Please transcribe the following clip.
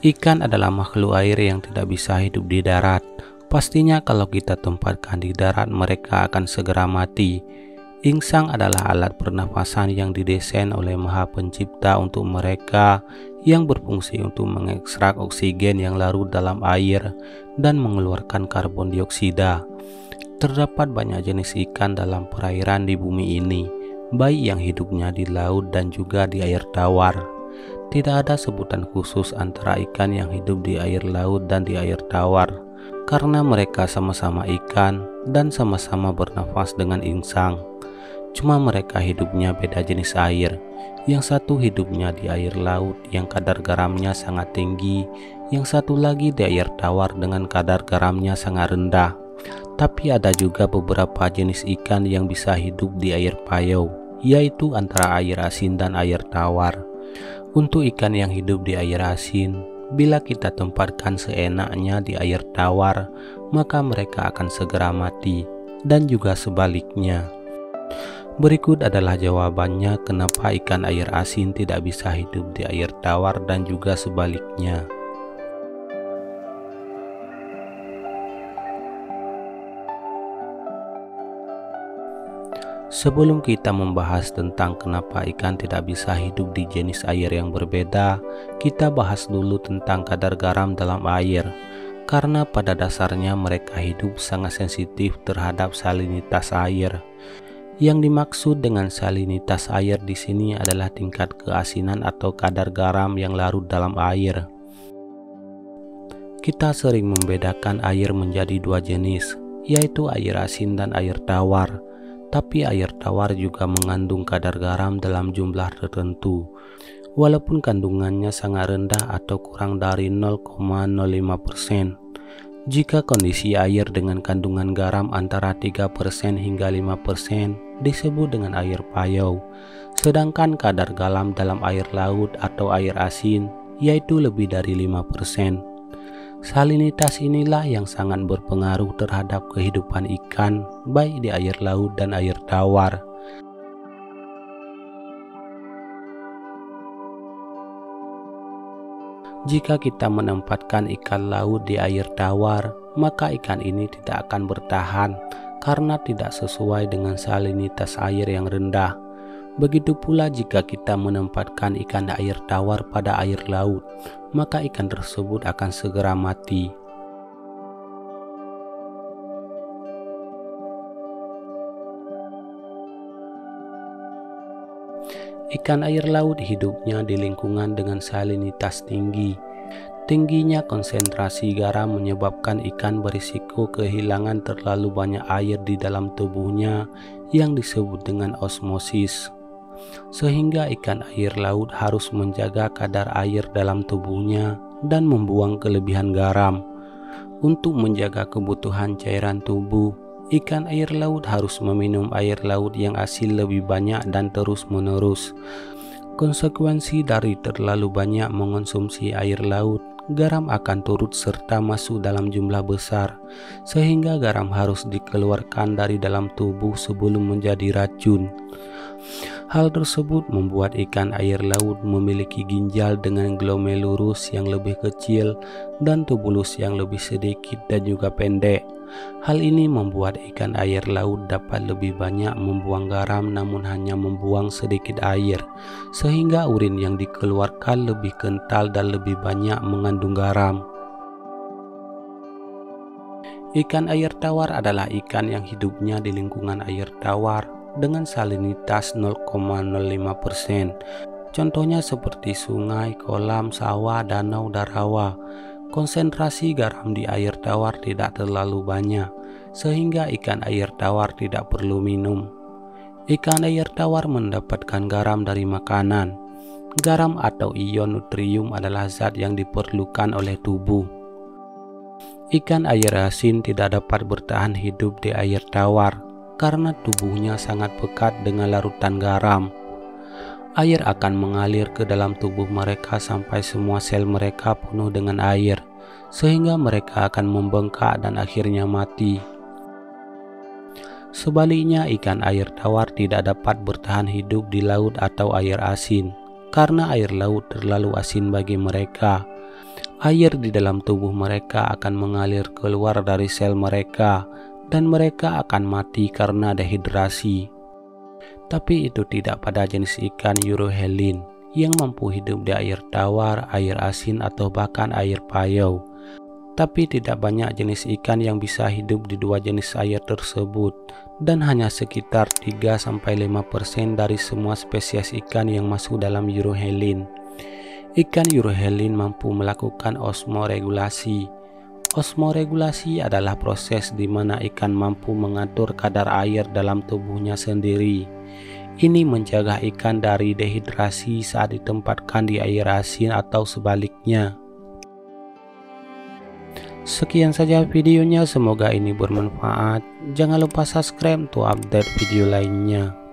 Ikan adalah makhluk air yang tidak bisa hidup di darat. Pastinya kalau kita tempatkan di darat mereka akan segera mati. Insang adalah alat pernafasan yang didesain oleh Maha Pencipta untuk mereka, yang berfungsi untuk mengekstrak oksigen yang larut dalam air dan mengeluarkan karbon dioksida. Terdapat banyak jenis ikan dalam perairan di bumi ini, baik yang hidupnya di laut dan juga di air tawar. Tidak ada sebutan khusus antara ikan yang hidup di air laut dan di air tawar, karena mereka sama-sama ikan dan sama-sama bernafas dengan insang. Cuma mereka hidupnya beda jenis air. Yang satu hidupnya di air laut yang kadar garamnya sangat tinggi, yang satu lagi di air tawar dengan kadar garamnya sangat rendah. Tapi ada juga beberapa jenis ikan yang bisa hidup di air payau, yaitu antara air asin dan air tawar. Untuk ikan yang hidup di air asin, bila kita tempatkan seenaknya di air tawar, maka mereka akan segera mati, dan juga sebaliknya. Berikut adalah jawabannya kenapa ikan air asin tidak bisa hidup di air tawar dan juga sebaliknya. Sebelum kita membahas tentang kenapa ikan tidak bisa hidup di jenis air yang berbeda, kita bahas dulu tentang kadar garam dalam air. Karena pada dasarnya mereka hidup sangat sensitif terhadap salinitas air. Yang dimaksud dengan salinitas air di sini adalah tingkat keasinan atau kadar garam yang larut dalam air. Kita sering membedakan air menjadi dua jenis, yaitu air asin dan air tawar. Tapi air tawar juga mengandung kadar garam dalam jumlah tertentu, walaupun kandungannya sangat rendah atau kurang dari 0,05%. Jika kondisi air dengan kandungan garam antara 3% hingga 5% disebut dengan air payau, sedangkan kadar garam dalam air laut atau air asin yaitu lebih dari 5%. Salinitas inilah yang sangat berpengaruh terhadap kehidupan ikan baik di air laut dan air tawar. Jika kita menempatkan ikan laut di air tawar, maka ikan ini tidak akan bertahan karena tidak sesuai dengan salinitas air yang rendah. Begitu pula jika kita menempatkan ikan air tawar pada air laut, maka ikan tersebut akan segera mati. Ikan air laut hidupnya di lingkungan dengan salinitas tinggi. Tingginya konsentrasi garam menyebabkan ikan berisiko kehilangan terlalu banyak air di dalam tubuhnya yang disebut dengan osmosis. Sehingga ikan air laut harus menjaga kadar air dalam tubuhnya dan membuang kelebihan garam. Untuk menjaga kebutuhan cairan tubuh, ikan air laut harus meminum air laut yang asin lebih banyak dan terus-menerus. Konsekuensi dari terlalu banyak mengonsumsi air laut, garam akan turut serta masuk dalam jumlah besar, sehingga garam harus dikeluarkan dari dalam tubuh sebelum menjadi racun. Hal tersebut membuat ikan air laut memiliki ginjal dengan glomerulus yang lebih kecil dan tubulus yang lebih sedikit dan juga pendek. Hal ini membuat ikan air laut dapat lebih banyak membuang garam namun hanya membuang sedikit air, sehingga urin yang dikeluarkan lebih kental dan lebih banyak mengandung garam. Ikan air tawar adalah ikan yang hidupnya di lingkungan air tawar dengan salinitas 0,05%. Contohnya seperti sungai, kolam, sawah, danau, dan rawa. Konsentrasi garam di air tawar tidak terlalu banyak, sehingga ikan air tawar tidak perlu minum. Ikan air tawar mendapatkan garam dari makanan. Garam atau ion nutrium adalah zat yang diperlukan oleh tubuh. Ikan air asin tidak dapat bertahan hidup di air tawar karena tubuhnya sangat pekat dengan larutan garam. Air akan mengalir ke dalam tubuh mereka sampai semua sel mereka penuh dengan air, sehingga mereka akan membengkak dan akhirnya mati. Sebaliknya, ikan air tawar tidak dapat bertahan hidup di laut atau air asin, karena air laut terlalu asin bagi mereka. Air di dalam tubuh mereka akan mengalir keluar dari sel mereka dan mereka akan mati karena dehidrasi. Tapi itu tidak pada jenis ikan Urohelin yang mampu hidup di air tawar, air asin, atau bahkan air payau. Tapi tidak banyak jenis ikan yang bisa hidup di dua jenis air tersebut, dan hanya sekitar 3-5% dari semua spesies ikan yang masuk dalam Urohelin. Ikan Urohelin mampu melakukan osmoregulasi. Osmoregulasi adalah proses di mana ikan mampu mengatur kadar air dalam tubuhnya sendiri. Ini menjaga ikan dari dehidrasi saat ditempatkan di air asin atau sebaliknya. Sekian saja videonya, semoga ini bermanfaat. Jangan lupa subscribe untuk update video lainnya.